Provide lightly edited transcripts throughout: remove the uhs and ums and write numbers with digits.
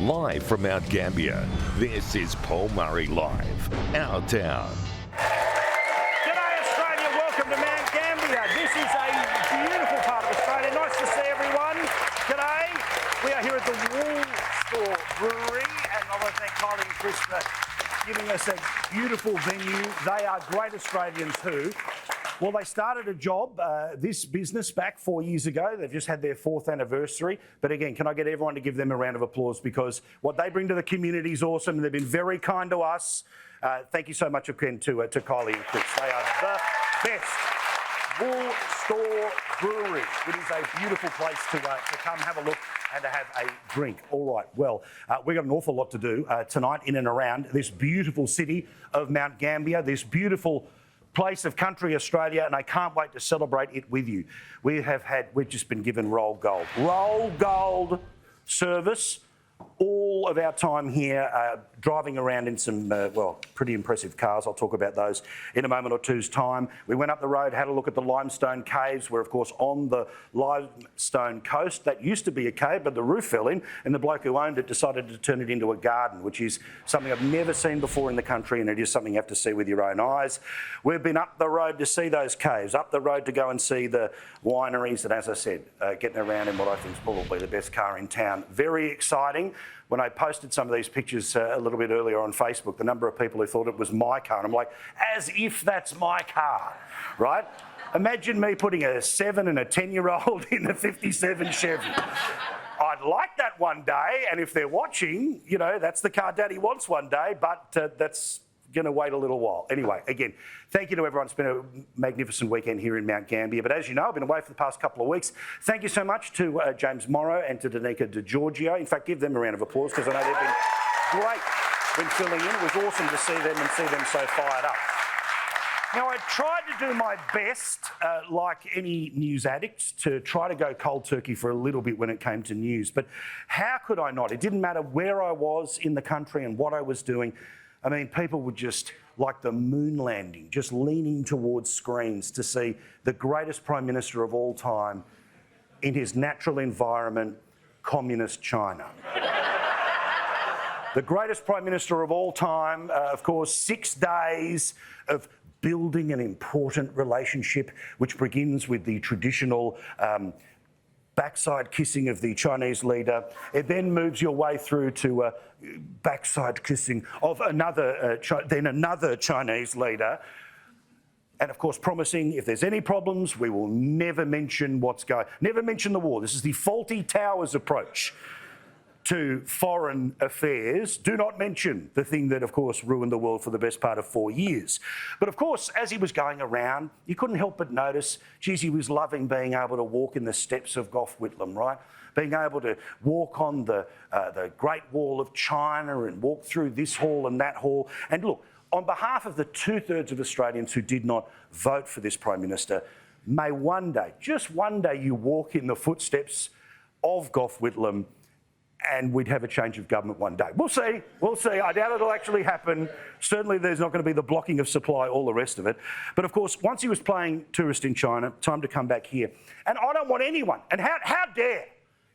Live from Mount Gambier, this is Paul Murray Live, Our Town. G'day Australia, welcome to Mount Gambier. This is a beautiful part of Australia. Nice to see everyone. G'day. We are here at the Woolstore Brewery, and I want to thank Kylie and Chris for giving us a beautiful venue. They are great Australians who... Well, they started a job, this business, back 4 years ago. They've just had their 4th anniversary. But again, can I get everyone to give them a round of applause, because what they bring to the community is awesome. They've been very kind to us. Thank you so much again to Kylie and Chris. They are the best. Woolstore Brewery. It is a beautiful place to come have a look and to have a drink. All right, well, we've got an awful lot to do tonight in and around this beautiful city of Mount Gambier, this beautiful place of country Australia, and I can't wait to celebrate it with you. We've just been given Roll Gold service all of our time here, driving around in some, pretty impressive cars. I'll talk about those in a moment or two's time. We went up the road, had a look at the Limestone Caves. We're, of course, on the Limestone coast. That used to be a cave, but the roof fell in, and the bloke who owned it decided to turn it into a garden, which is something I've never seen before in the country, and it is something you have to see with your own eyes. We've been up the road to see those caves, up the road to go and see the wineries, and as I said, getting around in what I think is probably the best car in town. Very exciting. When I posted some of these pictures a little bit earlier on Facebook, the number of people who thought it was my car, and I'm like, as if that's my car, right? Imagine me putting a 7 and a 10-year-old in a 57 Chevy. I'd like that one day, and if they're watching, you know, that's the car Daddy wants one day, but that's going to wait a little while. Anyway, again, thank you to everyone. It's been a magnificent weekend here in Mount Gambier. But as you know, I've been away for the past couple of weeks. Thank you so much to James Morrow and to Danica DiGiorgio. In fact, give them a round of applause, because I know they've been great when filling in. It was awesome to see them and see them so fired up. Now, I tried to do my best, like any news addict, to try to go cold turkey for a little bit when it came to news. But how could I not? It didn't matter where I was in the country and what I was doing. I mean, people were just like the moon landing, just leaning towards screens to see the greatest Prime Minister of all time in his natural environment, communist China. The greatest Prime Minister of all time, of course, 6 days of building an important relationship, which begins with the traditional backside kissing of the Chinese leader. It then moves your way through to backside kissing of another Chinese leader. And of course, promising if there's any problems, we will never mention never mention the war. This is the Faulty Towers approach to foreign affairs. Do not mention the thing that, of course, ruined the world for the best part of 4 years. But of course, as he was going around, you couldn't help but notice, geez, he was loving being able to walk in the steps of Gough Whitlam, right? Being able to walk on the Great Wall of China and walk through this hall and that hall. And look, on behalf of the 2/3 of Australians who did not vote for this Prime Minister, may one day, just one day, you walk in the footsteps of Gough Whitlam, and we'd have a change of government one day. We'll see. I doubt it'll actually happen. Certainly there's not going to be the blocking of supply, all the rest of it. But of course, once he was playing tourist in China, time to come back here. And I don't want anyone, and how dare,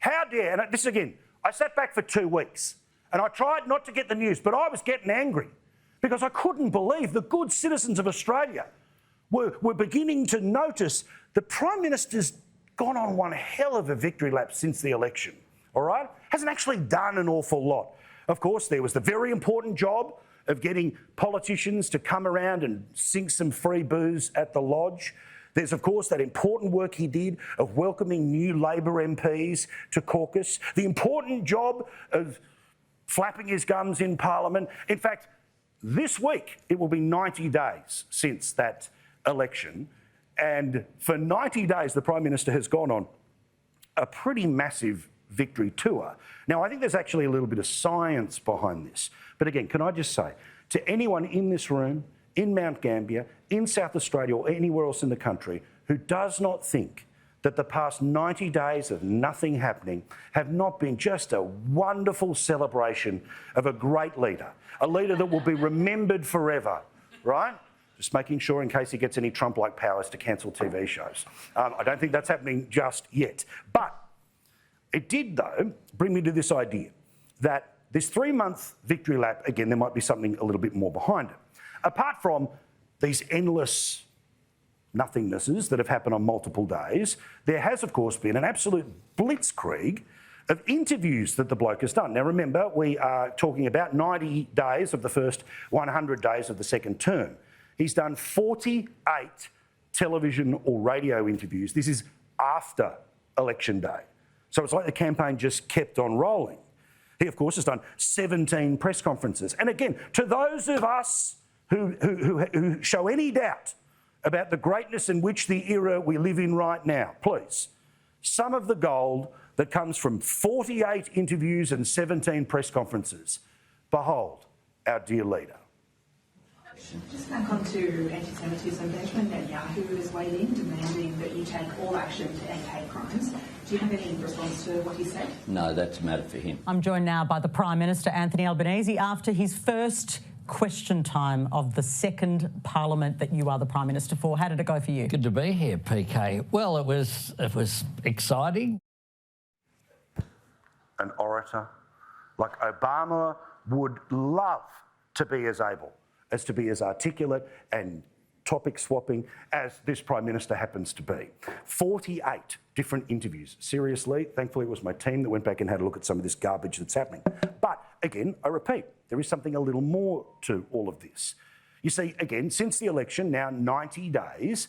and this again, I sat back for 2 weeks, and I tried not to get the news, but I was getting angry, because I couldn't believe the good citizens of Australia were beginning to notice the Prime Minister's gone on one hell of a victory lap since the election. All right? Hasn't actually done an awful lot. Of course, there was the very important job of getting politicians to come around and sink some free booze at the lodge. There's, of course, that important work he did of welcoming new Labor MPs to caucus. The important job of flapping his gums in Parliament. In fact, this week, it will be 90 days since that election. And for 90 days, the Prime Minister has gone on a pretty massive victory tour. Now, I think there's actually a little bit of science behind this. But again, can I just say, to anyone in this room, in Mount Gambier, in South Australia, or anywhere else in the country, who does not think that the past 90 days of nothing happening have not been just a wonderful celebration of a great leader, a leader that will be remembered forever, right? Just making sure in case he gets any Trump-like powers to cancel TV shows. I don't think that's happening just yet. But it did, though, bring me to this idea that This 3-month victory lap, again, there might be something a little bit more behind it. Apart from these endless nothingnesses that have happened on multiple days, there has, of course, been an absolute blitzkrieg of interviews that the bloke has done. Now, remember, we are talking about 90 days of the first 100 days of the second term. He's done 48 television or radio interviews. This is after election day. So it's like the campaign just kept on rolling. He, of course, has done 17 press conferences. And again, to those of us who show any doubt about the greatness in which the era we live in right now, please, some of the gold that comes from 48 interviews and 17 press conferences. Behold, our dear leader. Just back onto anti-Semitism, Benjamin Netanyahu has weighed in demanding that you take all action to end hate crimes. Do you have any response to what he said? No, that's a matter for him. I'm joined now by the Prime Minister, Anthony Albanese, after his first question time of the second Parliament that you are the Prime Minister for. How did it go for you? Good to be here, PK. Well, it was exciting. An orator like Obama would love to be as able as to be as articulate and topic swapping as this Prime Minister happens to be. 48 different interviews. Seriously, thankfully it was my team that went back and had a look at some of this garbage that's happening. But again, I repeat, there is something a little more to all of this. You see, again, since the election, now 90 days,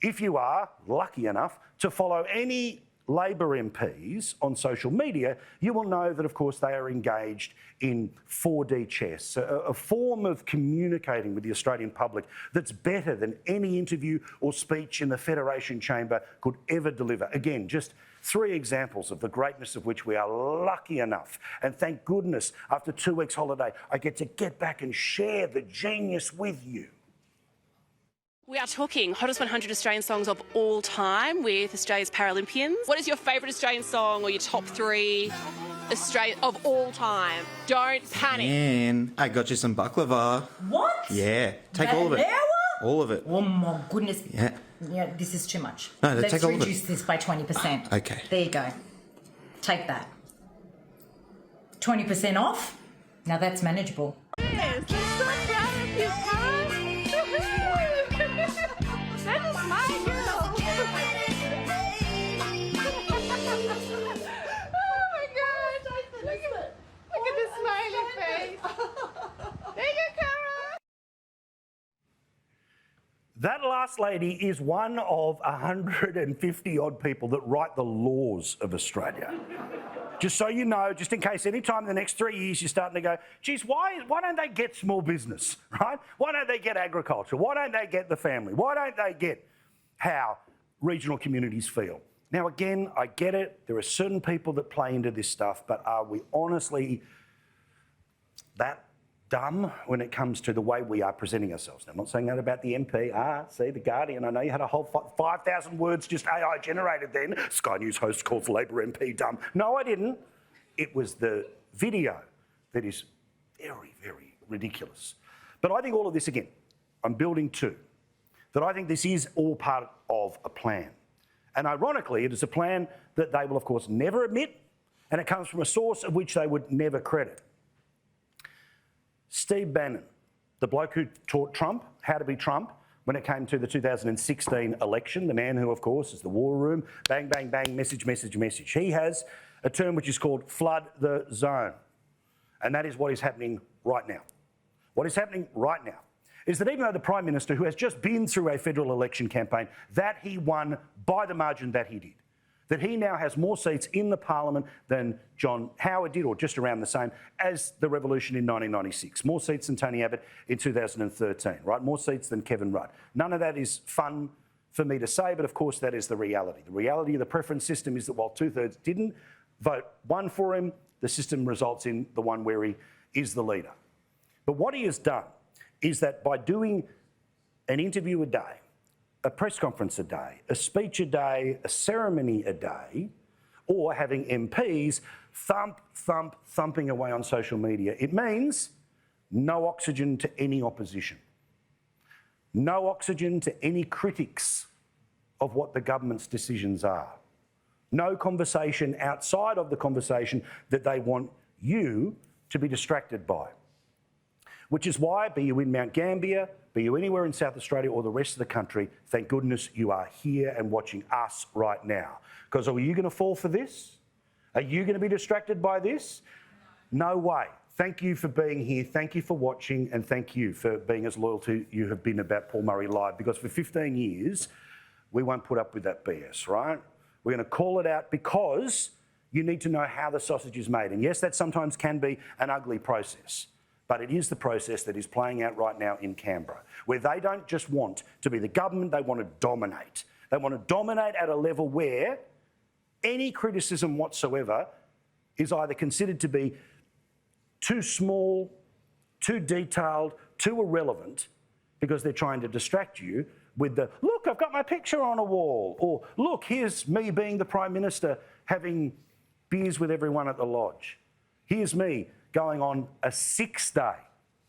if you are lucky enough to follow any Labor MPs on social media, you will know that, of course, they are engaged in 4D chess, a form of communicating with the Australian public that's better than any interview or speech in the Federation Chamber could ever deliver. Again, just 3 examples of the greatness of which we are lucky enough. And thank goodness, after 2 weeks holiday, I get back and share the genius with you. We are talking hottest 100 Australian songs of all time with Australia's Paralympians. What is your favourite Australian song or your top 3 Australian of all time? Don't panic. And I got you some baklava. What? Yeah, take all of it. All of it. Oh my goodness. Yeah. Yeah, this is too much. No, let's take all of it. reduce this by 20%. Okay. There you go. Take that. 20% off? Now that's manageable. Yes, I'm so proud of you, Mum. That is my girl. Oh my gosh, look at the smiley face. There you go, Cara. That last lady is one of 150 odd people that write the laws of Australia. Just so you know, just in case any time in the next 3 years you're starting to go, geez, why don't they get small business, right? Why don't they get agriculture? Why don't they get the family? Why don't they get how regional communities feel? Now, again, I get it. There are certain people that play into this stuff, but are we honestly that dumb when it comes to the way we are presenting ourselves? Now, I'm not saying that about the MP. See, The Guardian, I know you had a whole 5,000 words just AI generated then. Sky News host calls Labor MP dumb. No, I didn't. It was the video that is very, very ridiculous. But I think all of this, again, I'm building to, that I think this is all part of a plan. And ironically, it is a plan that they will, of course, never admit, and it comes from a source of which they would never credit. Steve Bannon, the bloke who taught Trump how to be Trump when it came to the 2016 election, the man who, of course, is the war room, bang, bang, bang, message, message, message. He has a term which is called flood the zone. And that is what is happening right now. What is happening right now is that even though the Prime Minister, who has just been through a federal election campaign, that he won by the margin that he did, that he now has more seats in the Parliament than John Howard did, or just around the same, as the revolution in 1996. More seats than Tony Abbott in 2013, right? More seats than Kevin Rudd. None of that is fun for me to say, but of course that is the reality. The reality of the preference system is that while 2/3 didn't vote one for him, the system results in the one where he is the leader. But what he has done is that by doing an interview a day, a press conference a day, a speech a day, a ceremony a day, or having MPs thumping away on social media, it means no oxygen to any opposition. No oxygen to any critics of what the government's decisions are. No conversation outside of the conversation that they want you to be distracted by. Which is why, be you in Mount Gambier, be you anywhere in South Australia or the rest of the country, thank goodness you are here and watching us right now. Because are you going to fall for this? Are you going to be distracted by this? No way. Thank you for being here, thank you for watching, and thank you for being as loyal to you have been about Paul Murray Live, because for 15 years, we won't put up with that BS, right? We're going to call it out because you need to know how the sausage is made. And yes, that sometimes can be an ugly process, but it is the process that is playing out right now in Canberra, where they don't just want to be the government, they want to dominate. They want to dominate at a level where any criticism whatsoever is either considered to be too small, too detailed, too irrelevant, because they're trying to distract you with the, look, I've got my picture on a wall, or look, here's me being the Prime Minister having beers with everyone at the lodge. Here's me going on a 6-day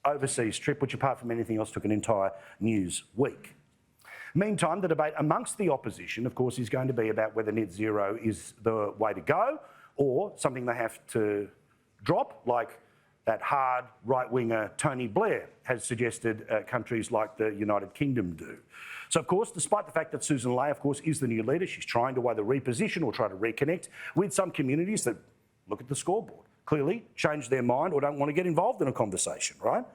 overseas trip, which apart from anything else took an entire news week. Meantime, the debate amongst the opposition, of course, is going to be about whether net zero is the way to go or something they have to drop, like that hard right-winger Tony Blair has suggested countries like the United Kingdom do. So, of course, despite the fact that Sussan Ley, of course, is the new leader, she's trying to either reposition or try to reconnect with some communities that look at the scoreboard, clearly change their mind or don't want to get involved in a conversation, right?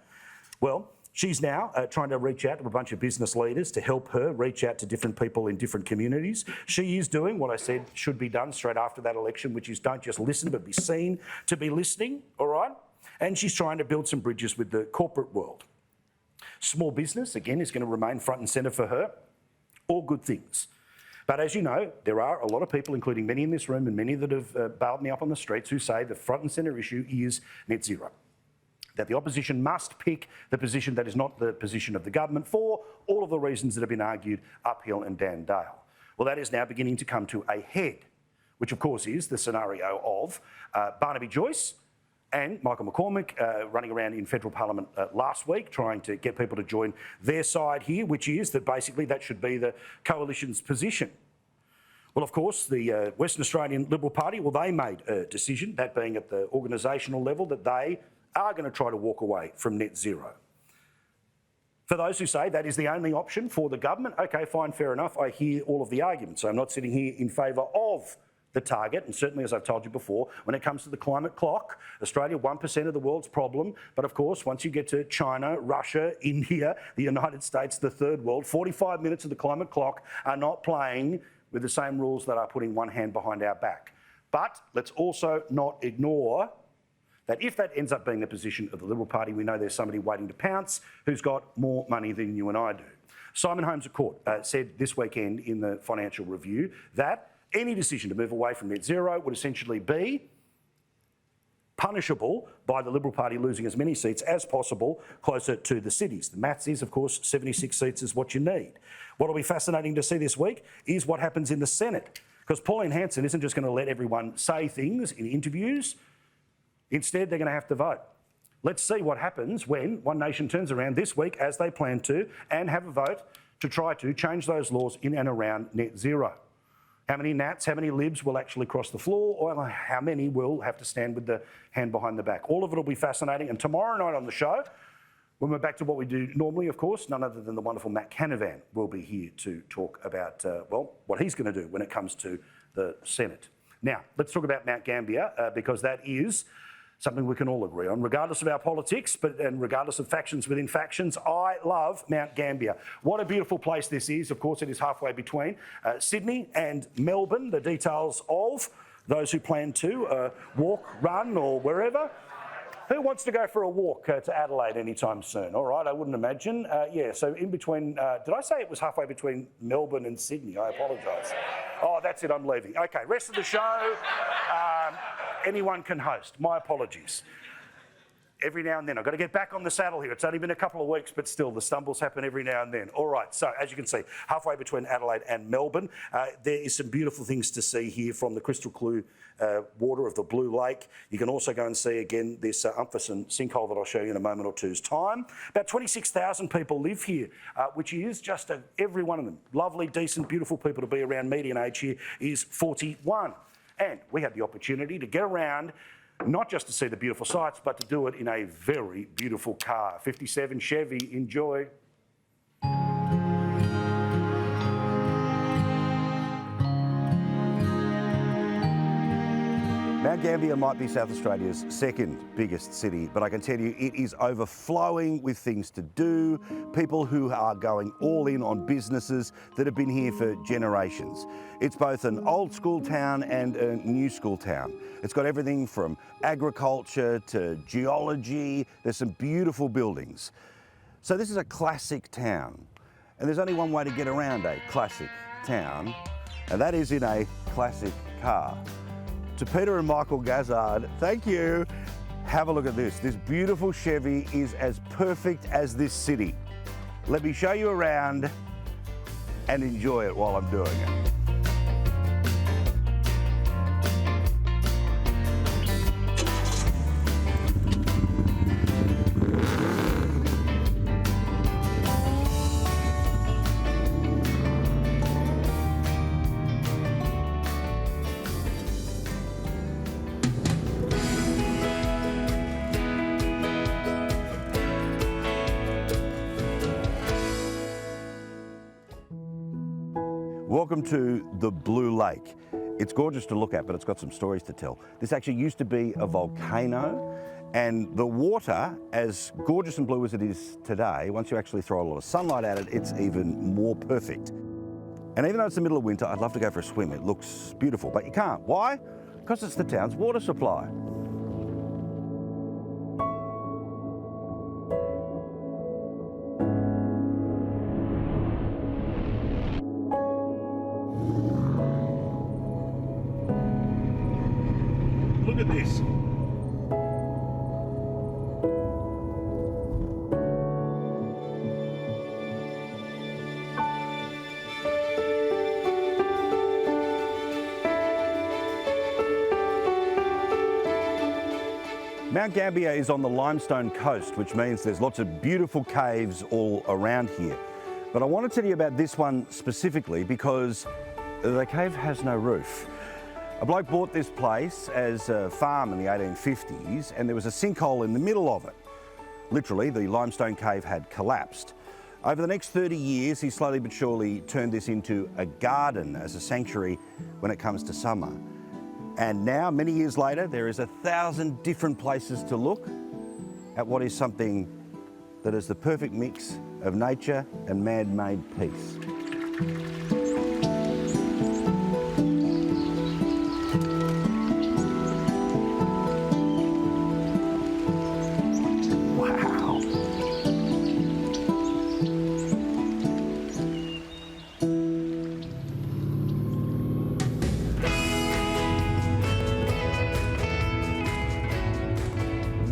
Well, she's now trying to reach out to a bunch of business leaders to help her reach out to different people in different communities. She is doing what I said should be done straight after that election, which is don't just listen, but be seen to be listening, all right? And she's trying to build some bridges with the corporate world. Small business, again, is going to remain front and centre for her. All good things. But as you know, there are a lot of people, including many in this room and many that have bailed me up on the streets, who say the front and centre issue is net zero. That the opposition must pick the position that is not the position of the government for all of the reasons that have been argued uphill and down dale. Well, that is now beginning to come to a head, which of course is the scenario of Barnaby Joyce and Michael McCormack running around in federal parliament last week trying to get people to join their side here, which is that basically that should be the coalition's position. Well, of course, the Western Australian Liberal Party, well, they made a decision, that being at the organisational level, that they are going to try to walk away from net zero. For those who say that is the only option for the government, okay, fine, fair enough, I hear all of the arguments. So I'm not sitting here in favour of the target, and certainly, as I've told you before, when it comes to the climate clock, Australia, 1% of the world's problem, but of course, once you get to China, Russia, India, the United States, the third world, 45 minutes of the climate clock are not playing with the same rules that are putting one hand behind our back. But let's also not ignore that if that ends up being the position of the Liberal Party, we know there's somebody waiting to pounce who's got more money than you and I do. Simon Holmes à Court said this weekend in the Financial Review that any decision to move away from net zero would essentially be punishable by the Liberal Party losing as many seats as possible closer to the cities. The maths is, of course, 76 seats is what you need. What will be fascinating to see this week is what happens in the Senate, because Pauline Hanson isn't just going to let everyone say things in interviews. Instead, they're going to have to vote. Let's see what happens when One Nation turns around this week, as they plan to, and have a vote to try to change those laws in and around net zero. How many Nats, how many Libs will actually cross the floor, or how many will have to stand with the hand behind the back? All of it will be fascinating. And tomorrow night on the show, when we're back to what we do normally, of course, none other than the wonderful Matt Canavan will be here to talk about, well, what he's going to do when it comes to the Senate. Now, let's talk about Mount Gambier, because that is something we can all agree on, regardless of our politics, and regardless of factions within factions. I love Mount Gambier. What a beautiful place this is. Of course, it is halfway between Sydney and Melbourne. The details of those who plan to walk, run, or wherever. Who wants to go for a walk to Adelaide anytime soon? All right, I wouldn't imagine. Yeah, so in between, did I say it was halfway between Melbourne and Sydney? I apologise. Oh, that's it, I'm leaving. Okay, rest of the show, anyone can host. My apologies. Every now and then, I've got to get back on the saddle here. It's only been a couple of weeks, but still, the stumbles happen every now and then. All right, so as you can see, halfway between Adelaide and Melbourne, there is some beautiful things to see here from the crystal clear water of the Blue Lake. You can also go and see, again, this Umpherston Sinkhole that I'll show you in a moment or two's time. About 26,000 people live here, which is just every one of them. Lovely, decent, beautiful people to be around. Median age here is 41. And we had the opportunity to get around not just to see the beautiful sights, but to do it in a very beautiful car. 57 Chevy, enjoy. Mount Gambier might be South Australia's second biggest city, but I can tell you it is overflowing with things to do, people who are going all in on businesses that have been here for generations. It's both an old school town and a new school town. It's got everything from agriculture to geology. There's some beautiful buildings. So this is a classic town, and there's only one way to get around a classic town, and that is in a classic car. To Peter and Michael Gazzard, thank you. Have a look at this. This beautiful Chevy is as perfect as this city. Let me show you around and enjoy it while I'm doing it. Welcome to the Blue Lake. It's gorgeous to look at, but it's got some stories to tell. This actually used to be a volcano, and the water, as gorgeous and blue as it is today, once you actually throw a lot of sunlight at it, it's even more perfect. And even though it's the middle of winter, I'd love to go for a swim. It looks beautiful, but you can't. Why? Because it's the town's water supply. Look at this. Mount Gambier is on the Limestone coast, which means there's lots of beautiful caves all around here. But I want to tell you about this one specifically because the cave has no roof. A bloke bought this place as a farm in the 1850s, and there was a sinkhole in the middle of it. Literally, the limestone cave had collapsed. Over the next 30 years, he slowly but surely turned this into a garden as a sanctuary when it comes to summer. And now, many years later, there is 1,000 different places to look at what is something that is the perfect mix of nature and man-made peace.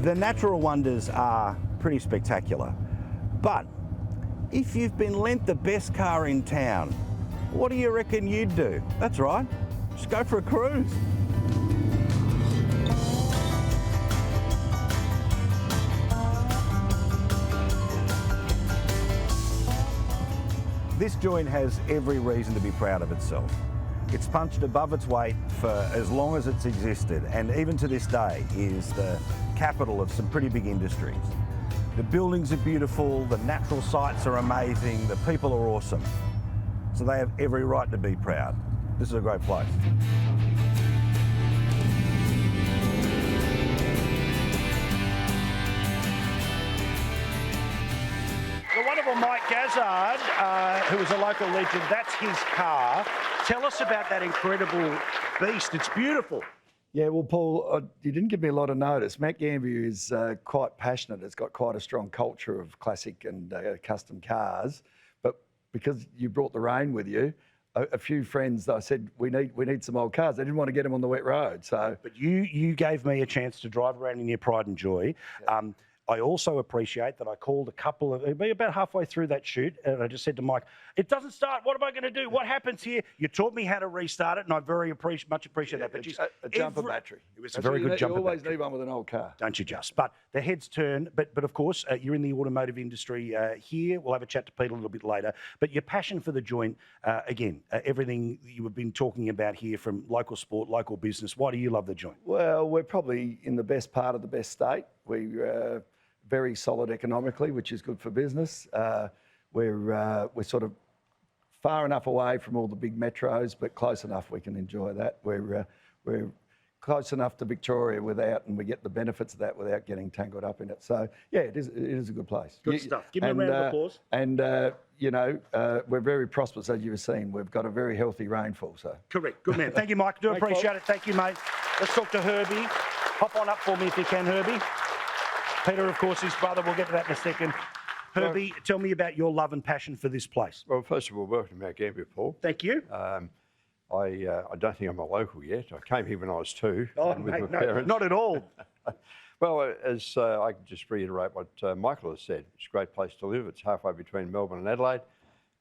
The natural wonders are pretty spectacular, but if you've been lent the best car in town, what do you reckon you'd do? That's right, just go for a cruise. This joint has every reason to be proud of itself. It's punched above its weight for as long as it's existed, and even to this day is the capital of some pretty big industries. The buildings are beautiful, the natural sights are amazing, the people are awesome. So they have every right to be proud. This is a great place. The wonderful Mike Gazzard, who is a local legend, that's his car. Tell us about that incredible beast. It's beautiful. Yeah, well, Paul, you didn't give me a lot of notice. Mount Gambier is quite passionate. It's got quite a strong culture of classic and custom cars. But because you brought the rain with you, a few friends, I said, we need some old cars. They didn't want to get them on the wet road. So, but you gave me a chance to drive around in your pride and joy. Yeah. I also appreciate that I called it'd be about halfway through that shoot, and I just said to Mike, it doesn't start. What am I going to do? What happens here? You taught me how to restart it, and I much appreciate that. But just a jumper battery. It was a very good jumper battery. You always need one with an old car. Don't you just? But the heads turn. But of course, you're in the automotive industry here. We'll have a chat to Pete a little bit later. But your passion for the joint, again, everything you have been talking about here from local sport, local business. Why do you love the joint? Well, we're probably in the best part of the best state. We're very solid economically, which is good for business. We're sort of far enough away from all the big metros, but close enough we can enjoy that. We're close enough to Victoria and we get the benefits of that without getting tangled up in it. So yeah, it is a good place. Good stuff. Give me a round of applause. And we're very prosperous, as you've seen. We've got a very healthy rainfall. So correct. Good man. Thank you, Mike. Do appreciate it. Thank you, mate. Let's talk to Herbie. Hop on up for me if you can, Herbie. Peter, of course, his brother. We'll get to that in a second. Herbie, tell me about your love and passion for this place. Well, first of all, welcome to Mount Gambier, Paul. Thank you. I don't think I'm a local yet. I came here when I was 2 with mate, my no, parents. not at all. Well, as I can just reiterate what Michael has said, it's a great place to live. It's halfway between Melbourne and Adelaide.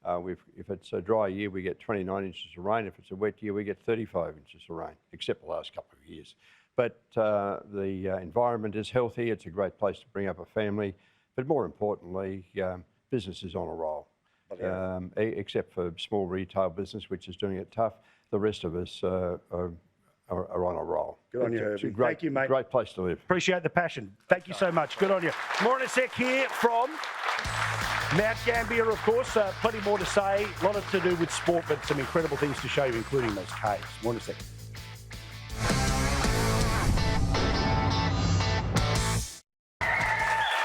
If it's a dry year, we get 29 inches of rain. If it's a wet year, we get 35 inches of rain, except the last couple of years. But the environment is healthy. It's a great place to bring up a family. But more importantly, business is on a roll, except for small retail business, which is doing it tough. The rest of us are on a roll. Good on you, Herbie. Thank you, mate. Great place to live. Appreciate the passion. Thank you so much. Good on you. More in a sec here from Mount Gambier, of course. Plenty more to say. A lot to do with sport, but some incredible things to show you, including those caves. More in a second.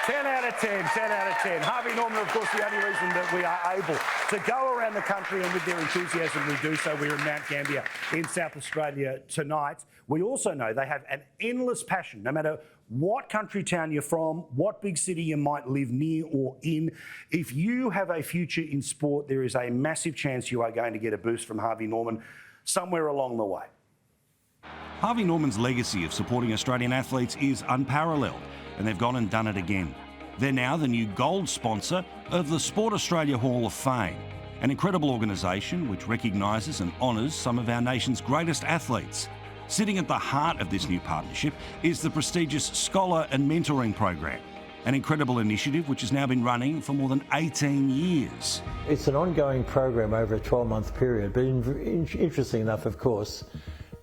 10 out of 10, 10 out of 10. Harvey Norman, of course, the only reason that we are able to go around the country, and with their enthusiasm we do so. We're in Mount Gambier in South Australia tonight. We also know they have an endless passion, no matter what country town you're from, what big city you might live near or in. If you have a future in sport, there is a massive chance you are going to get a boost from Harvey Norman somewhere along the way. Harvey Norman's legacy of supporting Australian athletes is unparalleled, and they've gone and done it again. They're now the new gold sponsor of the Sport Australia Hall of Fame, an incredible organisation which recognises and honours some of our nation's greatest athletes. Sitting at the heart of this new partnership is the prestigious Scholar and Mentoring Program, an incredible initiative which has now been running for more than 18 years. It's an ongoing program over a 12-month period, but interesting enough, of course,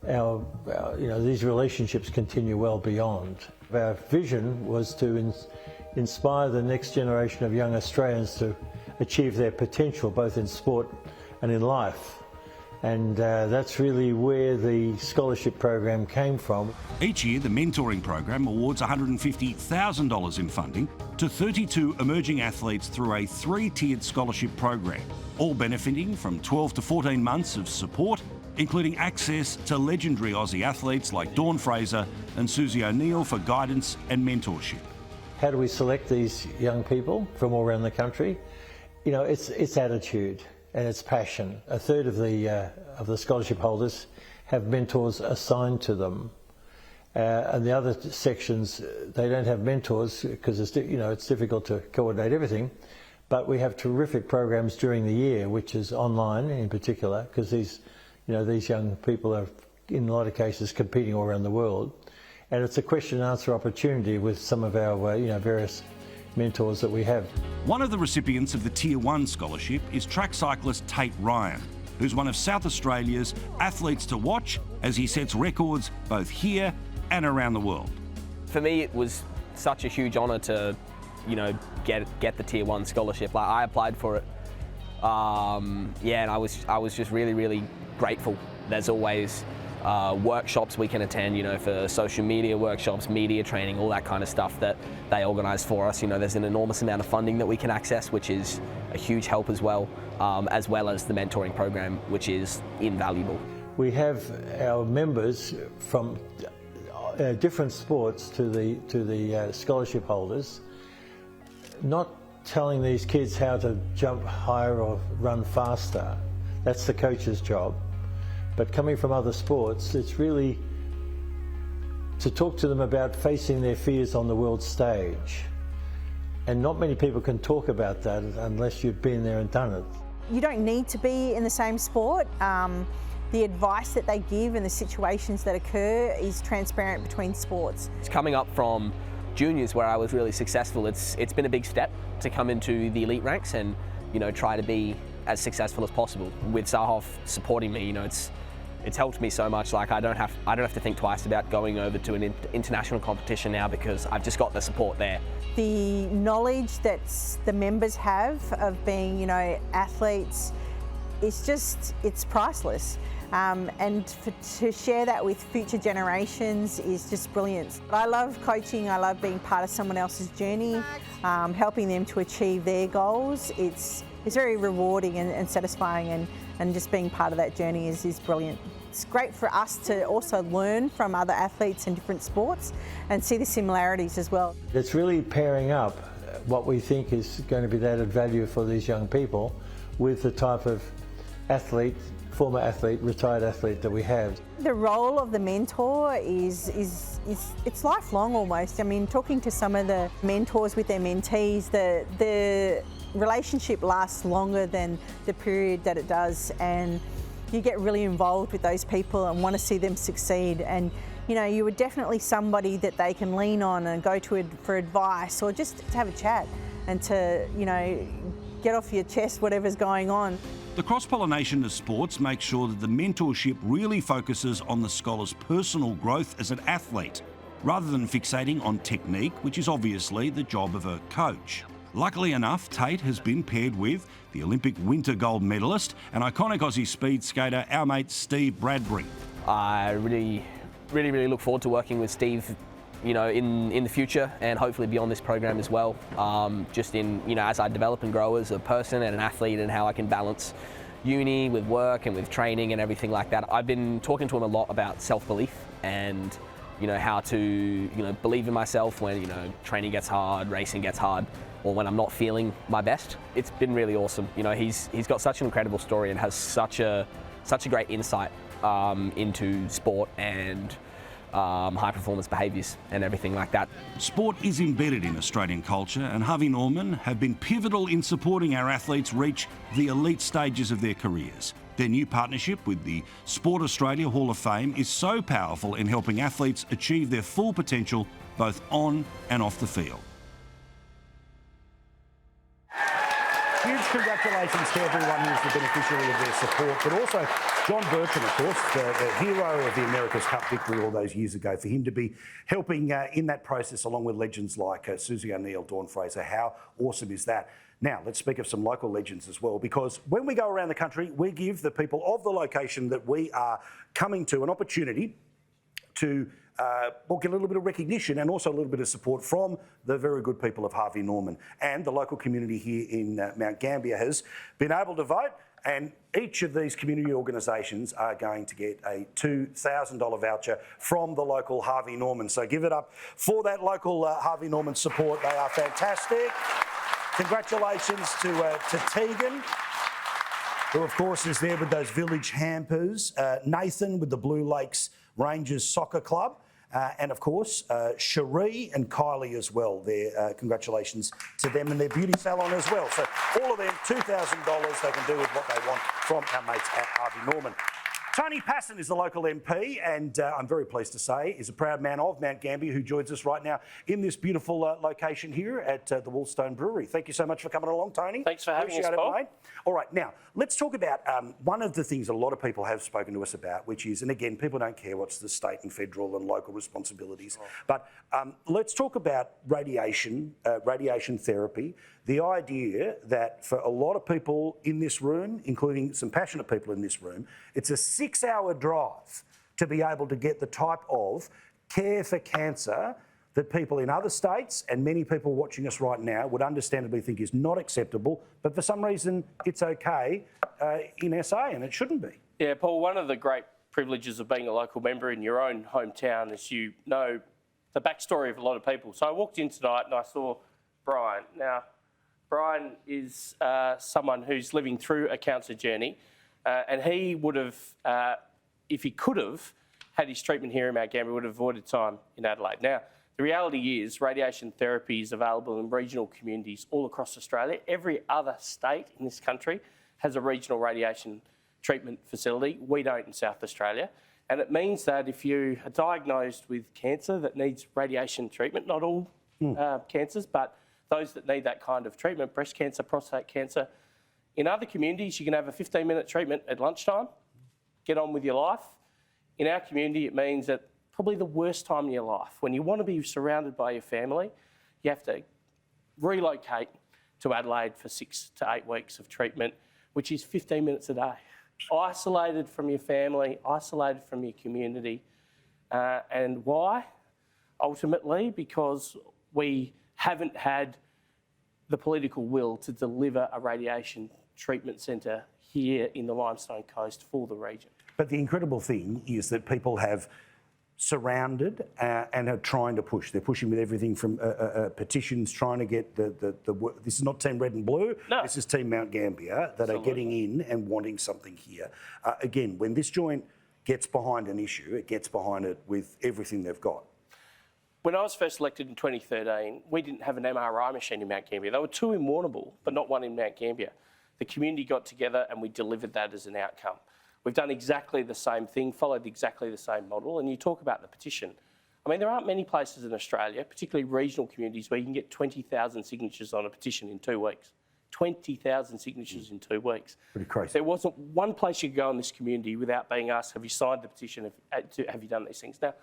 these relationships continue well beyond. Our vision was to inspire the next generation of young Australians to achieve their potential, both in sport and in life. And that's really where the scholarship program came from. Each year, the mentoring program awards $150,000 in funding to 32 emerging athletes through a 3-tiered scholarship program, all benefiting from 12 to 14 months of support, including access to legendary Aussie athletes like Dawn Fraser and Susie O'Neill for guidance and mentorship. How do we select these young people from all around the country? You know, it's attitude and it's passion. A third of the scholarship holders have mentors assigned to them, and the other sections they don't have mentors because it's difficult to coordinate everything. But we have terrific programs during the year, which is online in particular, because these young people are in a lot of cases competing all around the world. And it's a question and answer opportunity with some of our various mentors that we have. One of the recipients of the Tier 1 scholarship is track cyclist Tate Ryan, who's one of South Australia's athletes to watch as he sets records both here and around the world. For me, it was such a huge honour to, get the Tier 1 scholarship. Like, I applied for it, and I was just really, really grateful. There's always workshops we can attend, for social media workshops, media training, all that kind of stuff that they organise for us. There's an enormous amount of funding that we can access, which is a huge help as well as the mentoring program, which is invaluable. We have our members from different sports to the scholarship holders, not telling these kids how to jump higher or run faster. That's the coach's job. But coming from other sports, it's really to talk to them about facing their fears on the world stage. And not many people can talk about that unless you've been there and done it. You don't need to be in the same sport. The advice that they give and the situations that occur is transparent between sports. It's coming up from juniors where I was really successful. It's been a big step to come into the elite ranks and, you know, try to be as successful as possible. With Sahoff supporting me, you know, it's helped me so much. Like I don't have to think twice about going over to an international competition now because I've just got the support there. The knowledge that the members have of being, you know, athletes, it's priceless. To share that with future generations is just brilliant. I love coaching, I love being part of someone else's journey, helping them to achieve their goals. It's very rewarding and satisfying, and just being part of that journey is brilliant. It's great for us to also learn from other athletes in different sports and see the similarities as well. It's really pairing up what we think is going to be the added value for these young people with the type of athlete, former athlete, retired athlete that we have. The role of the mentor is it's lifelong almost. I mean, talking to some of the mentors with their mentees, the relationship lasts longer than the period that it does, and you get really involved with those people and want to see them succeed. And you know, you were definitely somebody that they can lean on and go to for advice, or just to have a chat and to, you know, get off your chest whatever's going on. The cross-pollination of sports makes sure that the mentorship really focuses on the scholar's personal growth as an athlete, rather than fixating on technique, which is obviously the job of a coach. Luckily enough, Tate has been paired with the Olympic winter gold medalist and iconic Aussie speed skater, our mate Steve Bradbury. I really look forward to working with Steve, you know, in the future and hopefully beyond this program as well. Just in, you know, as I develop and grow as a person and an athlete, and how I can balance uni with work and with training and everything like that. I've been talking to him a lot about self-belief and, you know, how to, you know, believe in myself when, you know, training gets hard, racing gets hard, or when I'm not feeling my best. It's been really awesome. You know, he's got such an incredible story and has such a great insight into sport and high performance behaviours and everything like that. Sport is embedded in Australian culture, and Harvey Norman have been pivotal in supporting our athletes reach the elite stages of their careers. Their new partnership with the Sport Australia Hall of Fame is so powerful in helping athletes achieve their full potential both on and off the field. Huge congratulations to everyone who's the beneficiary of their support, but also John Burton, of course, the hero of the America's Cup victory all those years ago, for him to be helping in that process along with legends like Susie O'Neill, Dawn Fraser. How awesome is that? Now, let's speak of some local legends as well, because when we go around the country, we give the people of the location that we are coming to an opportunity to get a little bit of recognition and also a little bit of support from the very good people of Harvey Norman. And the local community here in Mount Gambier has been able to vote, and each of these community organisations are going to get a $2,000 voucher from the local Harvey Norman. So give it up for that local Harvey Norman support. They are fantastic. Congratulations to Tegan, who of course is there with those village hampers, Nathan with the Blue Lakes Rangers Soccer Club, and of course Cherie and Kylie as well. Congratulations to them and their beauty salon as well. So all of them, $2,000 they can do with what they want from our mates at Harvey Norman. Tony Passon is the local MP, and I'm very pleased to say is a proud man of Mount Gambier, who joins us right now in this beautiful location here at the Woolstone Brewery. Thank you so much for coming along, Tony. Thanks for having us, Paul. Mate. All right, now let's talk about one of the things a lot of people have spoken to us about, which is, and again, people don't care what's the state and federal and local responsibilities, but let's talk about radiation therapy. The idea that for a lot of people in this room, including some passionate people in this room, it's a 6-hour drive to be able to get the type of care for cancer that people in other states and many people watching us right now would understandably think is not acceptable, but for some reason it's okay in SA, and it shouldn't be. Yeah, Paul, one of the great privileges of being a local member in your own hometown is you know the backstory of a lot of people. So I walked in tonight and I saw Brian. Now, Brian is someone who's living through a cancer journey, and he would have, if he could have, had his treatment here in Mount Gambier, would have avoided time in Adelaide. Now, The reality is radiation therapy is available in regional communities all across Australia. Every other state in this country has a regional radiation treatment facility. We don't in South Australia. And it means that if you are diagnosed with cancer that needs radiation treatment, not all cancers, but those that need that kind of treatment, breast cancer, prostate cancer, in other communities you can have a 15-minute treatment at lunchtime, get on with your life. In our community it means that probably the worst time in your life, when you want to be surrounded by your family, you have to relocate to Adelaide for 6 to 8 weeks of treatment, which is 15 minutes a day. Isolated from your family, isolated from your community. And why? Ultimately, because we haven't had the political will to deliver a radiation treatment centre here in the Limestone Coast for the region. But the incredible thing is that people have surrounded and are trying to push. They're pushing with everything from petitions, trying to get the this is not Team Red and Blue, no. This is Team Mount Gambier that are getting in and wanting something here. Again, when this joint gets behind an issue, it gets behind it with everything they've got. When I was first elected in 2013, we didn't have an MRI machine in Mount Gambier. There were 2 in Warrnambool, but not one in Mount Gambier. The community got together and we delivered that as an outcome. We've done exactly the same thing, followed exactly the same model, and you talk about the petition. I mean, there aren't many places in Australia, particularly regional communities, where you can get 20,000 signatures on a petition in 2 weeks. 20,000 signatures in 2 weeks. Pretty crazy. There wasn't one place you could go in this community without being asked, have you signed the petition, have you done these things? Now,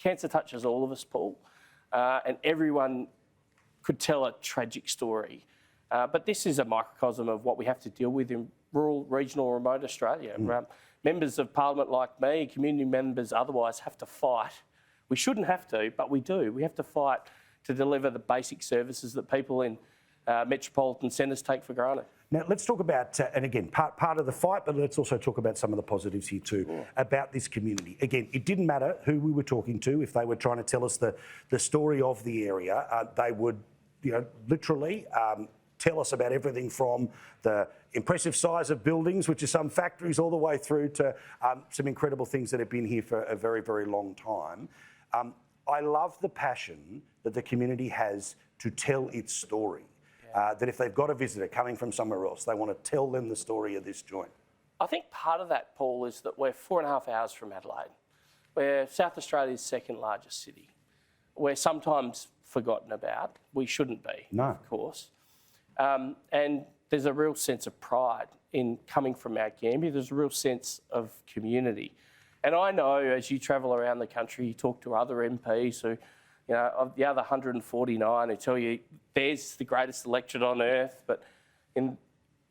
cancer touches all of us, Paul, and everyone could tell a tragic story. But this is a microcosm of what we have to deal with in rural, regional, remote Australia. Members of Parliament like me, community members otherwise, have to fight. We shouldn't have to, but we do. We have to fight to deliver the basic services that people in metropolitan centres take for granted. Now, let's talk about, and again, part of the fight, but let's also talk about some of the positives here too, about this community. Again, it didn't matter who we were talking to. If they were trying to tell us the story of the area, they would, literally tell us about everything from the impressive size of buildings, which are some factories, all the way through to some incredible things that have been here for a very, very long time. I love the passion that the community has to tell its story. That if they've got a visitor coming from somewhere else, they want to tell them the story of this joint. I think part of that, Paul, is that we're 4.5 hours from Adelaide. We're South Australia's second largest city. We're sometimes forgotten about. We shouldn't be, of course. And there's a real sense of pride in coming from Mount Gambier. There's a real sense of community. And I know as you travel around the country, you talk to other MPs who, of the other 149 who tell you there's the greatest electorate on earth, but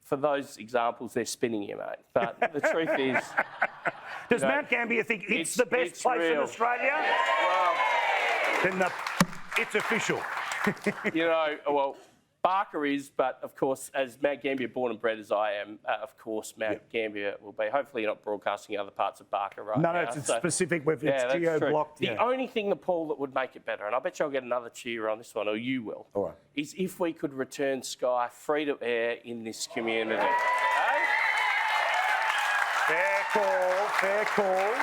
for those examples, they're spinning you, mate. But the truth is... Does Mount Gambier think it's the best place in Australia? Well... Then it's official. Well... Barker is, but of course, as Mount Gambier born and bred as I am, of course, Mount Gambier will be. Hopefully you're not broadcasting other parts of Barker right now. No, it's specific. It's geo-blocked. The only thing, Paul, that would make it better, and I bet you I'll get another cheer on this one, or you will, all right, is if we could return Sky free to air in this community. Fair call.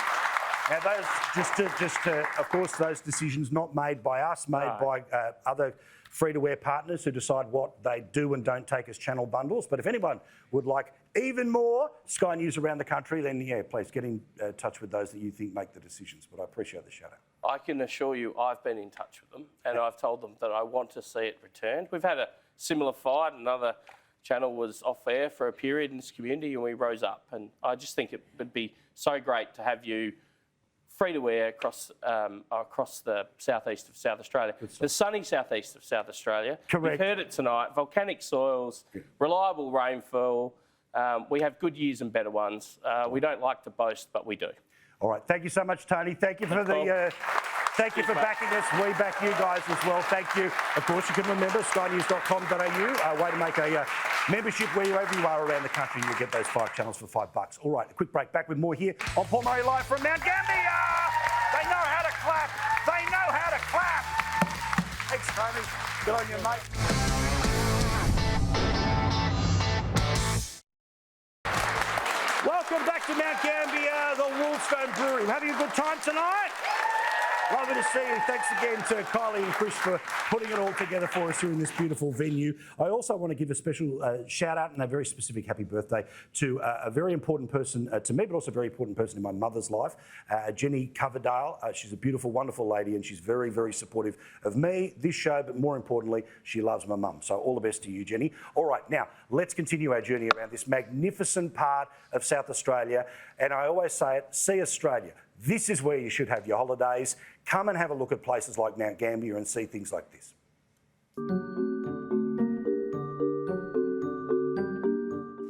Now, those of course, those decisions not made by us, made by other free-to-air partners who decide what they do and don't take as channel bundles. But if anyone would like even more Sky News around the country, then please get in touch with those that you think make the decisions. But I appreciate the shout-out. I can assure you I've been in touch with them and I've told them that I want to see it returned. We've had a similar fight. Another channel was off air for a period in this community and we rose up. And I just think it would be so great to have you free-to-air across the southeast of South Australia. The sunny southeast of South Australia. Correct. You've heard it tonight. Volcanic soils, reliable rainfall. We have good years and better ones. We don't like to boast, but we do. All right. Thank you so much, Tony. Thank you for thank you for backing us. We back you guys as well. Thank you. Of course, you can remember skynews.com.au. Way to make a membership wherever you are around the country. You'll get those 5 channels for $5. All right, a quick break. Back with more here on Paul Murray Live from Mount Gambier. They know how to clap. They know how to clap. Thanks, Tony. Good on you, mate. Welcome back to Mount Gambier, the Woolstone Brewery. We're having a good time tonight. Lovely to see you. Thanks again to Kylie and Chris for putting it all together for us here in this beautiful venue. I also want to give a special shout out and a very specific happy birthday to a very important person to me, but also a very important person in my mother's life, Jenny Coverdale. She's a beautiful, wonderful lady, and she's very, very supportive of me, this show, but more importantly, she loves my mum. So all the best to you, Jenny. All right, now let's continue our journey around this magnificent part of South Australia. And I always say it, see Australia. This is where you should have your holidays. Come and have a look at places like Mount Gambier and see things like this.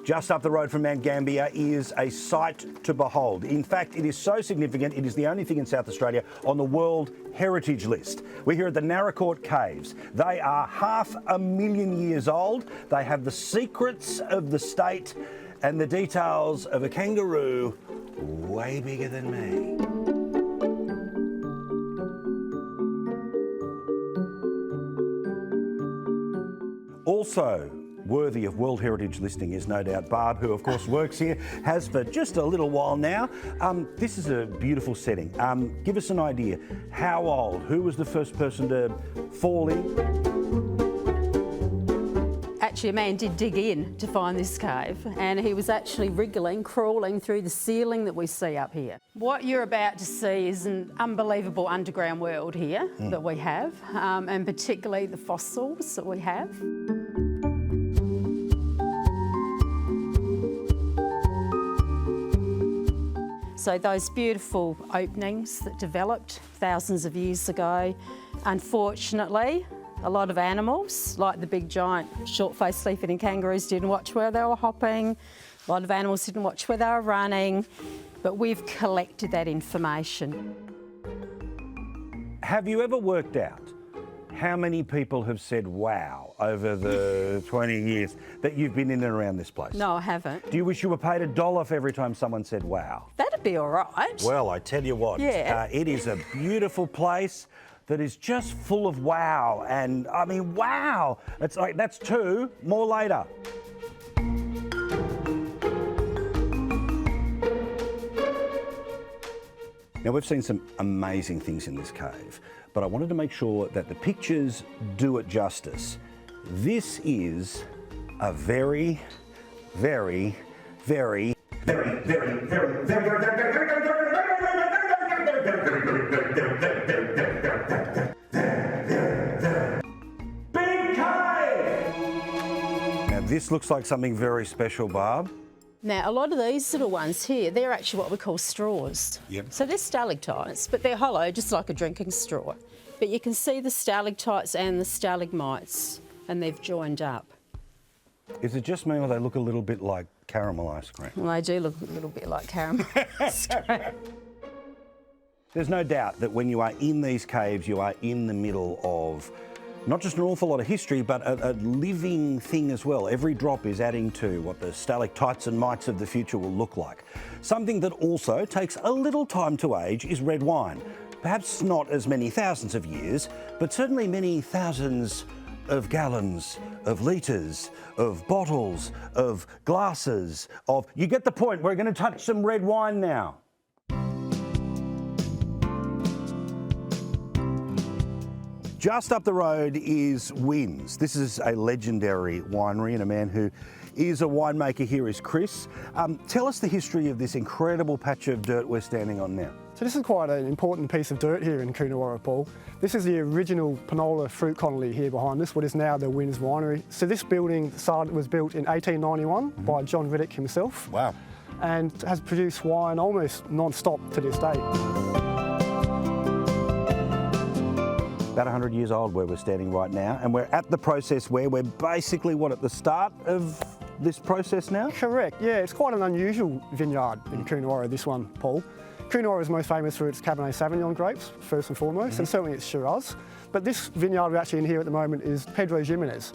Just up the road from Mount Gambier is a sight to behold. In fact, it is so significant, it is the only thing in South Australia on the World Heritage List. We're here at the Naracoorte Caves. They are 500,000 years old. They have the secrets of the state and the details of a kangaroo way bigger than me. Also worthy of World Heritage listing is no doubt Barb, who of course works here, has for just a little while now. This is a beautiful setting. Give us an idea. How old? Who was the first person to fall in? Actually, a man did dig in to find this cave, and he was actually wriggling, crawling through the ceiling that we see up here. What you're about to see is an unbelievable underground world here that we have, and particularly the fossils that we have. So those beautiful openings that developed thousands of years ago, unfortunately, a lot of animals, like the big giant short-faced leaf-eating kangaroos, didn't watch where they were hopping. A lot of animals didn't watch where they were running, but we've collected that information. Have you ever worked out how many people have said wow over the 20 years that you've been in and around this place? No, I haven't. Do you wish you were paid $1 for every time someone said wow? That'd be all right. Well, I tell you what, it is a beautiful place that is just full of wow. And I mean, wow. It's like, that's two, more later. Now, we've seen some amazing things in this cave, but I wanted to make sure that the pictures do it justice. This is a very, very, very, very, very, very, very, big cave! Now, this looks like something very special, Barb. Now, a lot of these little ones here, they're actually what we call straws. Yep. So they're stalactites, but they're hollow, just like a drinking straw. But you can see the stalactites and the stalagmites, and they've joined up. Is it just me, or they look a little bit like caramel ice cream? Well, they do look a little bit like caramel ice cream. There's no doubt that when you are in these caves, you are in the middle of not just an awful lot of history, but a living thing as well. Every drop is adding to what the stalactites and mites of the future will look like. Something that also takes a little time to age is red wine. Perhaps not as many thousands of years, but certainly many thousands of gallons, of litres, of bottles, of glasses, of... You get the point. We're going to touch some red wine now. Just up the road is Wynns. This is a legendary winery, and a man who is a winemaker here is Chris. Tell us the history of this incredible patch of dirt we're standing on now. So this is quite an important piece of dirt here in Coonawarra, Paul. This is the original Panola fruit colony here behind us, what is now the Wynns Winery. So this building was built in 1891 by John Riddick himself. Wow. And has produced wine almost non-stop to this day. About 100 years old where we're standing right now, and we're at the process where we're basically, what, at the start of this process now? Correct, yeah. It's quite an unusual vineyard in Coonawarra, this one, Paul. Coonawarra is most famous for its Cabernet Sauvignon grapes, first and foremost, and certainly its Shiraz. But this vineyard we're actually in here at the moment is Pedro Ximénez,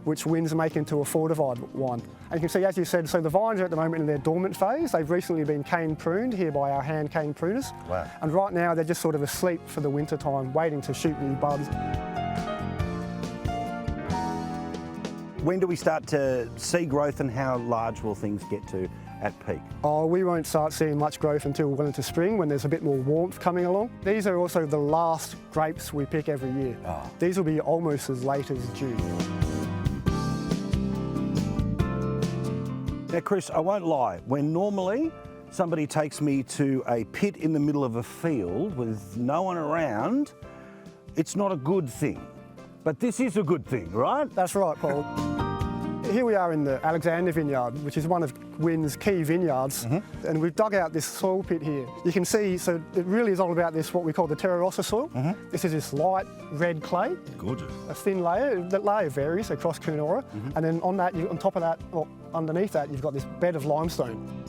which Wynns are making into a fortified wine. And you can see, as you said, so the vines are at the moment in their dormant phase. They've recently been cane pruned here by our hand cane pruners. Wow. And right now they're just sort of asleep for the winter time, waiting to shoot new buds. When do we start to see growth, and how large will things get to at peak? Oh, we won't start seeing much growth until well into spring when there's a bit more warmth coming along. These are also the last grapes we pick every year. Oh. These will be almost as late as June. Now, Chris, I won't lie. When normally somebody takes me to a pit in the middle of a field with no one around, it's not a good thing. But this is a good thing, right? That's right, Paul. Here we are in the Alexander Vineyard, which is one of Wynn's key vineyards, and we've dug out this soil pit here. You can see, so it really is all about this, what we call the terra rossa soil. This is this light red clay. Gorgeous. A thin layer. That layer varies across Coonawarra, and then on that, on top of that, or underneath that, you've got this bed of limestone.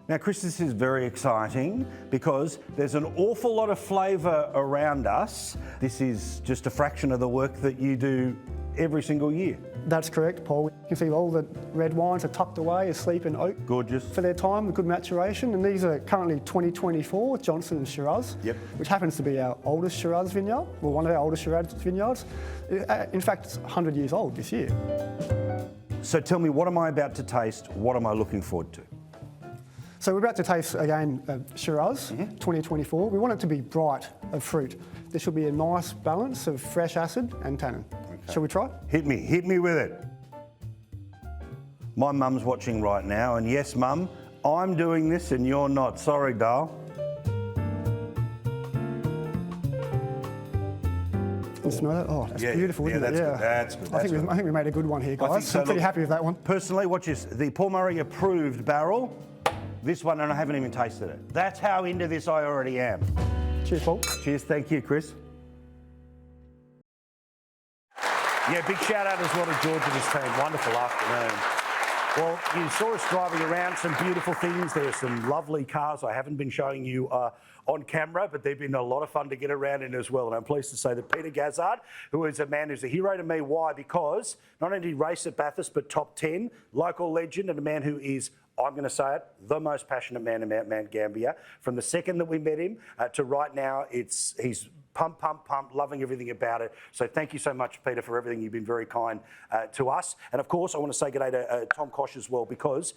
Now, Chris, this is very exciting because there's an awful lot of flavour around us. This is just a fraction of the work that you do every single year. That's correct, Paul. You can see all the red wines are tucked away, asleep in oak. Gorgeous. For their time, with good maturation. And these are currently 2024 Johnson and Shiraz, which happens to be our oldest Shiraz vineyard, well, one of our oldest Shiraz vineyards. In fact, it's 100 years old this year. So tell me, what am I about to taste? What am I looking forward to? So we're about to taste, again, Shiraz, 2024. We want it to be bright of fruit. There should be a nice balance of fresh acid and tannin. Okay. Shall we try? Hit me with it. My mum's watching right now, and yes, Mum, I'm doing this and you're not. Sorry, doll. You smell that? Oh, that's beautiful, isn't it? That's good. I think we made a good one here, guys. I'm pretty happy with that one. Personally, watch this. The Paul Murray approved barrel. This one, and I haven't even tasted it. That's how into this I already am. Cheers, Paul. Cheers, thank you, Chris. Yeah, big shout out as well to George and his team. Wonderful afternoon. Well, you saw us driving around, some beautiful things. There are some lovely cars I haven't been showing you on camera, but they've been a lot of fun to get around in as well. And I'm pleased to say that Peter Gazzard, who is a man who's a hero to me. Why? Because not only did he race at Bathurst, but top 10, local legend, and a man who is, I'm going to say it, the most passionate man about Mount Gambier. From the second that we met him to right now, he's pump, loving everything about it. So thank you so much, Peter, for everything. You've been very kind to us. And of course, I want to say g'day to Tom Kosh as well, because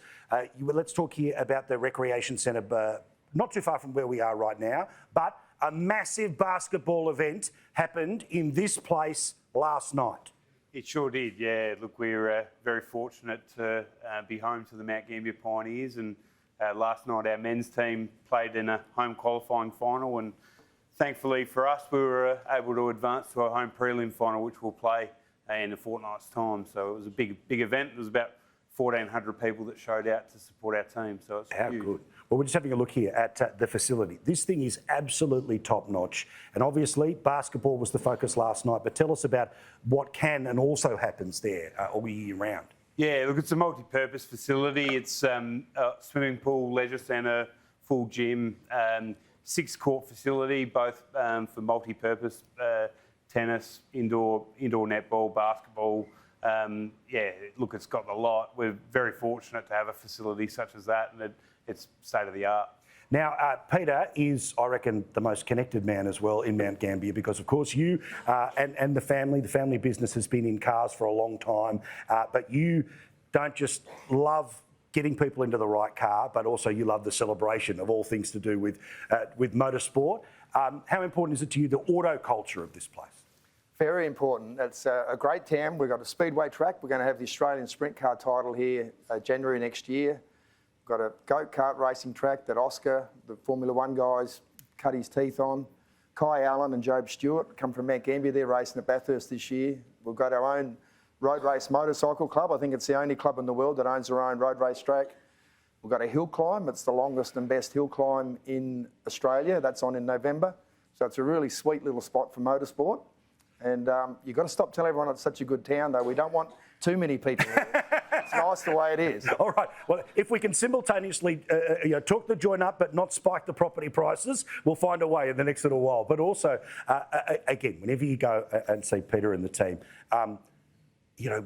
let's talk here about the Recreation Centre, not too far from where we are right now, but a massive basketball event happened in this place last night. It sure did, yeah. Look, we're very fortunate to be home to the Mount Gambier Pioneers, and last night our men's team played in a home qualifying final, and thankfully for us we were able to advance to our home prelim final, which we'll play in a fortnight's time. So it was a big event. It was about 1,400 people that showed out to support our team. So it's How huge. good. Well, we're just having a look here at the facility. This thing is absolutely top-notch. And obviously, basketball was the focus last night. But tell us about what can and also happens there all year round. Yeah, look, it's a multi-purpose facility. It's a swimming pool, leisure centre, full gym, 6-court facility, both for multi-purpose, tennis, indoor netball, basketball. Yeah, look, it's got the lot. We're very fortunate to have a facility such as that, and it's state of the art. Now, Peter is, I reckon, the most connected man as well in Mount Gambier, because, of course, you and the family business has been in cars for a long time, but you don't just love getting people into the right car, but also you love the celebration of all things to do with motorsport. How important is it to you, the auto culture of this place? Very important. It's a great town. We've got a speedway track. We're going to have the Australian Sprint Car title here January next year. We've got a go-kart racing track that Oscar, the Formula One guys, cut his teeth on. Kai Allen and Job Stewart come from Mount Gambier. They're racing at Bathurst this year. We've got our own road race motorcycle club. I think it's the only club in the world that owns their own road race track. We've got a hill climb. It's the longest and best hill climb in Australia. That's on in November. So it's a really sweet little spot for motorsport. And you've got to stop telling everyone it's such a good town, though. We don't want too many people here. It's nice the way it is. All right. Well, if we can simultaneously talk the joint up but not spike the property prices, we'll find a way in the next little while. But also, again, whenever you go and see Peter and the team,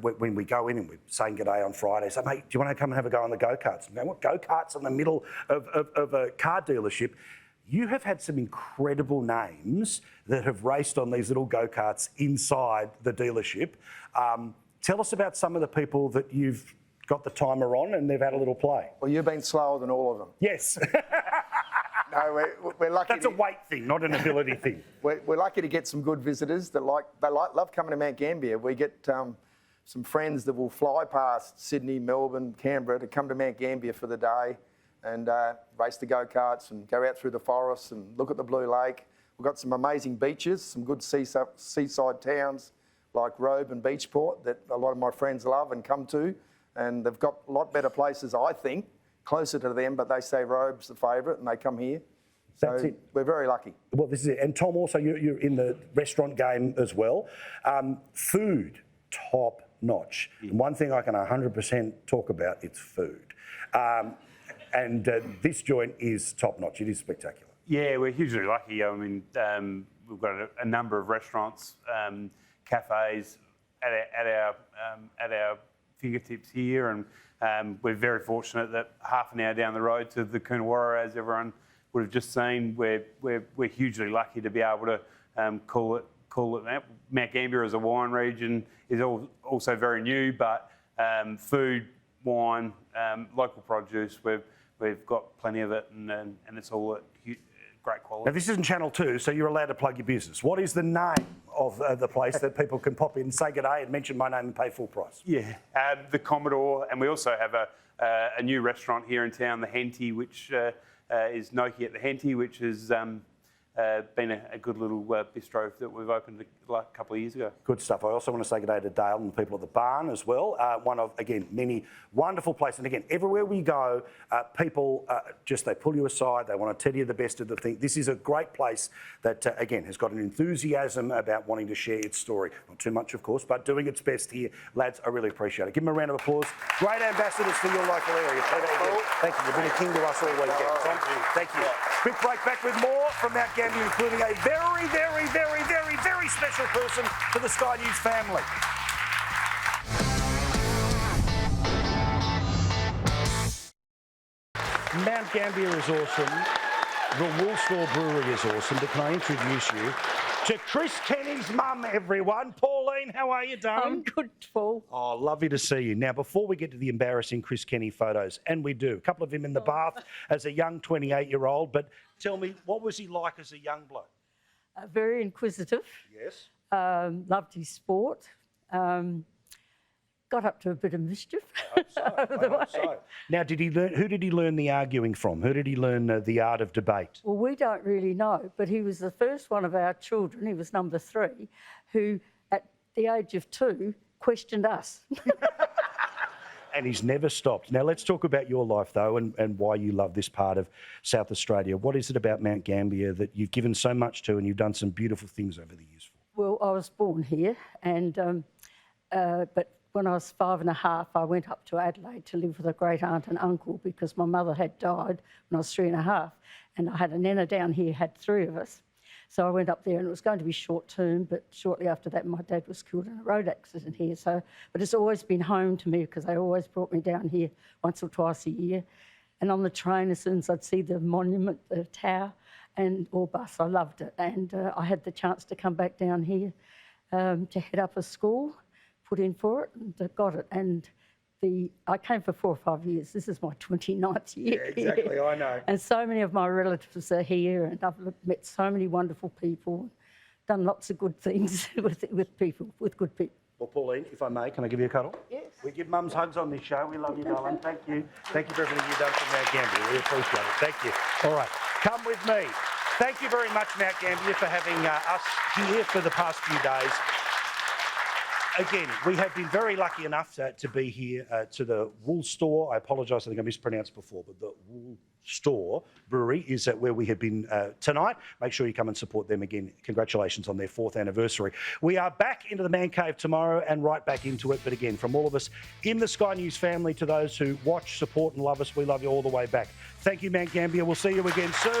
when we go in and we're saying g'day on Friday, say, mate, do you want to come and have a go on the go-karts? Man, what go-karts in the middle of a car dealership? You have had some incredible names that have raced on these little go-karts inside the dealership. Tell us about some of the people that you've got the timer on and they've had a little play. Well, you've been slower than all of them. Yes. No, we're lucky. That's a weight thing, not an ability thing. We're lucky to get some good visitors that love coming to Mount Gambier. We get some friends that will fly past Sydney, Melbourne, Canberra to come to Mount Gambier for the day and race the go-karts and go out through the forests and look at the Blue Lake. We've got some amazing beaches, some good seaside towns like Robe and Beachport that a lot of my friends love and come to. And they've got a lot better places, I think, closer to them, but they say Robe's the favourite and they come here. That's So it. we're very lucky. Well, this is it. And Tom, also, you're in the restaurant game as well. Food, top notch. And one thing I can 100% talk about, it's food. This joint is top notch. It is spectacular. Yeah, we're hugely lucky. I mean, we've got a number of restaurants, cafes at our fingertips here, and we're very fortunate that half an hour down the road to the Coonawarra, as everyone would have just seen, we're hugely lucky to be able to call it that. Mount Gambier as a wine region is also very new, but food, wine, local produce, we've got plenty of it, and it's all at great quality. Now, this isn't Channel 2, so you're allowed to plug your business. What is the name of the place that people can pop in, say good day and mention my name and pay full price? Yeah, the Commodore, and we also have a new restaurant here in town, the Henty, which is Gnocchi at the Henty, which has been a good little bistro that we've opened a couple of years ago. Good stuff. I also want to say good day to Dale and the people at the barn as well. One of, again, many wonderful places. And again, everywhere we go, people they pull you aside. They want to tell you the best of the thing. This is a great place that, again, has got an enthusiasm about wanting to share its story. Not too much, of course, but doing its best here. Lads, I really appreciate it. Give them a round of applause. Great ambassadors for your local area. Thank you. You've been a king to us all weekend. Thank you. Quick break, back with more from Mount Gambier, including a very, very, very, very, very special person to the Sky News family. Mount Gambier is awesome. The Wool Store Brewery is awesome. But can I introduce you to Chris Kenny's mum, everyone? Pauline, how are you, darling? I'm good, Paul. Oh, lovely to see you. Now, before we get to the embarrassing Chris Kenny photos, and we do, a couple of him in the bath as a young 28-year-old, but tell me, what was he like as a young bloke? Very inquisitive. Yes. Loved his sport. Got up to a bit of mischief. I hope so. Now, who did he learn the arguing from? Who did he learn the art of debate? Well, we don't really know, but he was the first one of our children, he was number 3, who at the age of 2 questioned us. And he's never stopped. Now, let's talk about your life, though, and why you love this part of South Australia. What is it about Mount Gambier that you've given so much to and you've done some beautiful things over the years for? Well, I was born here, and but when I was 5.5, I went up to Adelaide to live with a great aunt and uncle because my mother had died when I was 3.5, and I had a nana down here, had 3 of us. So I went up there and it was going to be short term, but shortly after that my dad was killed in a road accident here. But it's always been home to me because they always brought me down here once or twice a year. And on the train, as soon as I'd see the monument, the tower, or bus, I loved it. And I had the chance to come back down here to head up a school, put in for it, and got it. And I came for 4 or 5 years. This is my 29th year. Yeah, exactly, I know. And so many of my relatives are here, and I've met so many wonderful people, done lots of good things with people, with good people. Well, Pauline, if I may, can I give you a cuddle? Yes. We give mums hugs on this show. We love you, darling. Thank you. Thank you for everything you've done for Mount Gambier. We appreciate it. Thank you. All right, come with me. Thank you very much, Mount Gambier, for having us here for the past few days. Again, we have been very lucky enough to be here to the Wool Store. I apologise, I think I mispronounced before, but the Wool Store Brewery is where we have been tonight. Make sure you come and support them again. Congratulations on their 4th anniversary. We are back into the Man Cave tomorrow and right back into it. But again, from all of us in the Sky News family to those who watch, support and love us, we love you all the way back. Thank you, Mount Gambier. We'll see you again soon.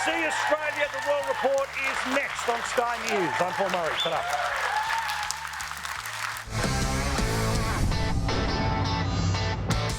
See Australia. The World Report is next on Sky News. I'm Paul Murray. Ta-ra.